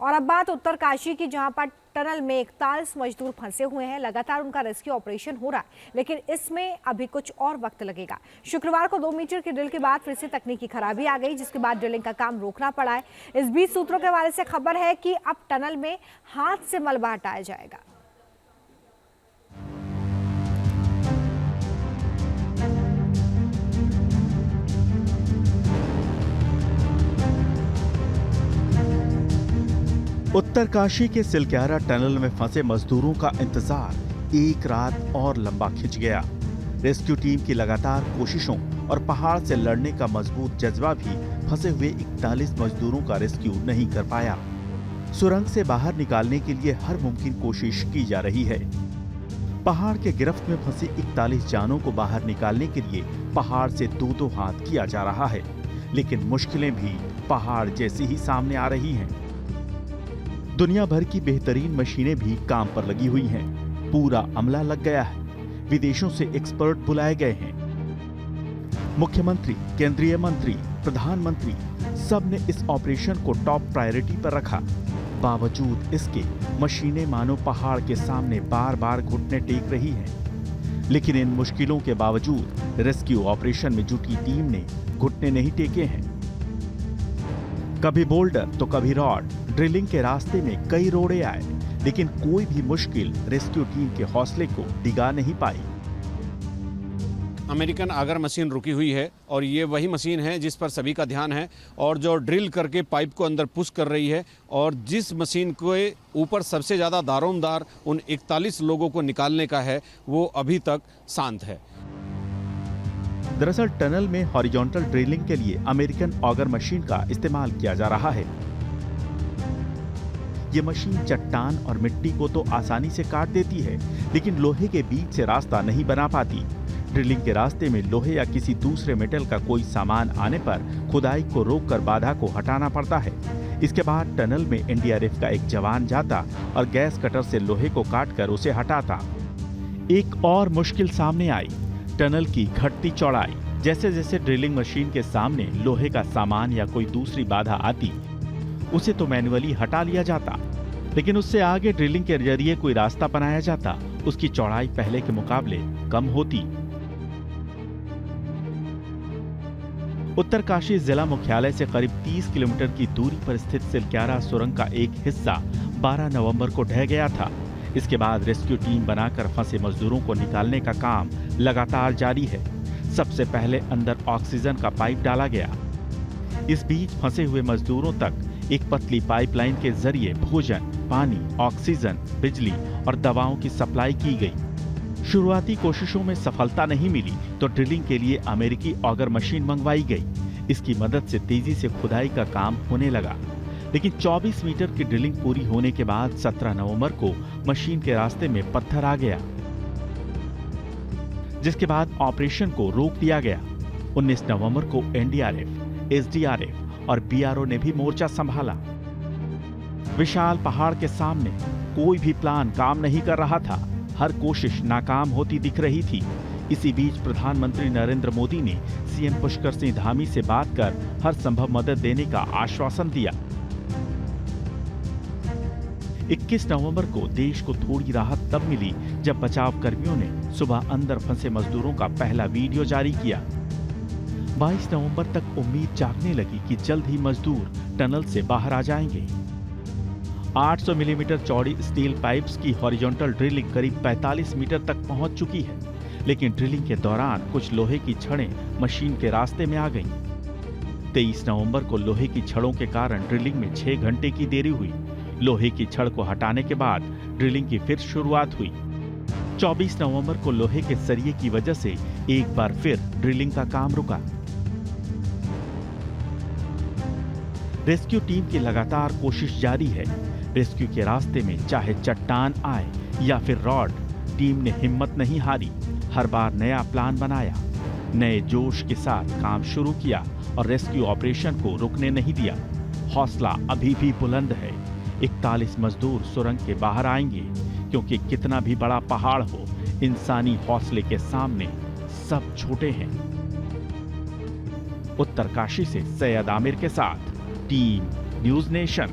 और अब बात उत्तरकाशी की, जहां पर टनल में 41 मजदूर फंसे हुए हैं। लगातार उनका रेस्क्यू ऑपरेशन हो रहा है, लेकिन इसमें अभी कुछ और वक्त लगेगा। शुक्रवार को 2 मीटर की ड्रिल के बाद फिर से तकनीकी खराबी आ गई, जिसके बाद ड्रिलिंग का काम रोकना पड़ा है। इस बीच सूत्रों के हवाले से खबर है कि अब टनल में हाथ से मलबा हटाया जाएगा। उत्तरकाशी के सिलक्यारा टनल में फंसे मजदूरों का इंतजार एक रात और लंबा खिंच गया। रेस्क्यू टीम की लगातार कोशिशों और पहाड़ से लड़ने का मजबूत जज्बा भी फंसे हुए 41 मजदूरों का रेस्क्यू नहीं कर पाया। सुरंग से बाहर निकालने के लिए हर मुमकिन कोशिश की जा रही है। पहाड़ के गिरफ्त में फंसे 41 जानों को बाहर निकालने के लिए पहाड़ से दो हाथ किया जा रहा है, लेकिन मुश्किलें भी पहाड़ जैसी ही सामने आ रही हैं। दुनिया भर की बेहतरीन मशीनें भी काम पर लगी हुई हैं। पूरा अमला लग गया है। विदेशों से एक्सपर्ट बुलाए गए हैं। मुख्यमंत्री, केंद्रीय मंत्री, प्रधानमंत्री सब ने इस ऑपरेशन को टॉप प्रायोरिटी पर रखा। बावजूद इसके मशीनें मानो पहाड़ के सामने बार बार घुटने टेक रही हैं। लेकिन इन मुश्किलों के बावजूद रेस्क्यू ऑपरेशन में जुटी टीम ने घुटने नहीं टेके हैं। कभी बोल्डर तो कभी रॉड, ड्रिलिंग के रास्ते में कई रोड़े आए, लेकिन कोई भी मुश्किल रेस्क्यू टीम के हौसले को डिगा नहीं पाई। अमेरिकन आगर मशीन रुकी हुई है और ये वही मशीन है जिस पर सभी का ध्यान है और जो ड्रिल करके पाइप को अंदर पुश कर रही है, और जिस मशीन के ऊपर सबसे ज़्यादा दारोमदार उन 41 लोगों को निकालने का है, वो अभी तक शांत है। दरअसल टनल में हॉरिजॉन्टल ड्रिलिंग के लिए अमेरिकन ऑगर मशीन का इस्तेमाल किया जा रहा है। ये मशीन चट्टान और मिट्टी को तो आसानी से काट देती है, लेकिन लोहे के बीच से रास्ता नहीं बना पाती। ड्रिलिंग के रास्ते में लोहे या किसी दूसरे मेटल का कोई सामान आने पर खुदाई को रोककर बाधा को हटाना पड़ता है। इसके बाद टनल में एनडीआरएफ का एक जवान जाता और गैस कटर से लोहे को काटकर उसे हटाता। एक और मुश्किल सामने आई, टनल की घटती चौड़ाई। जैसे जैसे ड्रिलिंग मशीन के सामने लोहे का सामान या कोई दूसरी बाधा आती, उसे तो मैन्युअली हटा लिया जाता, लेकिन उससे आगे ड्रिलिंग के जरिए कोई रास्ता बनाया जाता, उसकी चौड़ाई पहले के मुकाबले कम होती। उत्तरकाशी जिला मुख्यालय से करीब 30 किलोमीटर की दूरी पर स्थित सिलक्यारा सुरंग का एक हिस्सा 12 नवंबर को ढह गया था। इसके बाद रेस्क्यू टीम बनाकर फंसे मजदूरों को निकालने का काम लगातार जारी है। सबसे पहले अंदर ऑक्सीजन का पाइप डाला गया। इस बीच फंसे हुए मजदूरों तक एक पतली पाइपलाइन के जरिए भोजन, पानी, ऑक्सीजन, बिजली और दवाओं की सप्लाई की गई। शुरुआती कोशिशों में सफलता नहीं मिली तो ड्रिलिंग के लिए अमेरिकी ऑगर मशीन मंगवाई गई। इसकी मदद से तेजी से खुदाई का काम होने लगा, लेकिन 24 मीटर की ड्रिलिंग पूरी होने के बाद 17 नवंबर को मशीन के रास्ते में पत्थर आ गया, जिसके बाद ऑपरेशन को रोक दिया गया। 19 नवंबर को एनडीआरएफ, एसडीआरएफ और बीआरओ ने भी मोर्चा संभाला। विशाल पहाड़ के सामने कोई भी प्लान काम नहीं कर रहा था। हर कोशिश नाकाम होती दिख रही थी। इसी बीच प्रधानमंत्री नरेंद्र मोदी ने सीएम पुष्कर सिंह धामी से बात कर हर संभव मदद देने का आश्वासन दिया। 21 नवंबर को देश को थोड़ी राहत तब मिली जब बचाव कर्मियों ने सुबह अंदर फंसे मजदूरों का पहला वीडियो जारी किया। 22 नवंबर तक उम्मीद जागने लगी कि जल्द ही मजदूर टनल से बाहर आ जाएंगे। 800 मिलीमीटर चौड़ी स्टील पाइप्स की हॉरिजॉन्टल ड्रिलिंग करीब 45 मीटर तक पहुंच चुकी है, लेकिन ड्रिलिंग के दौरान कुछ लोहे की छड़ें मशीन के रास्ते में आ गईं। 23 नवंबर को लोहे की छड़ों के कारण ड्रिलिंग में 6 घंटे की देरी हुई। लोहे की छड़ को हटाने के बाद ड्रिलिंग की फिर शुरुआत हुई। 24 नवंबर को लोहे के सरिये की वजह से एक बार फिर ड्रिलिंग का काम रुका। रेस्क्यू टीम की लगातार कोशिश जारी है। रेस्क्यू के रास्ते में चाहे चट्टान आए या फिर रॉड, टीम ने हिम्मत नहीं हारी। हर बार नया प्लान बनाया, नए जोश के साथ काम शुरू किया और रेस्क्यू ऑपरेशन को रुकने नहीं दिया। हौसला अभी भी बुलंद है। 41 मजदूर सुरंग के बाहर आएंगे, क्योंकि कितना भी बड़ा पहाड़ हो, इंसानी हौसले के सामने सब छोटे हैं। उत्तरकाशी से सैयद आमिर के साथ टीम न्यूज़ नेशन।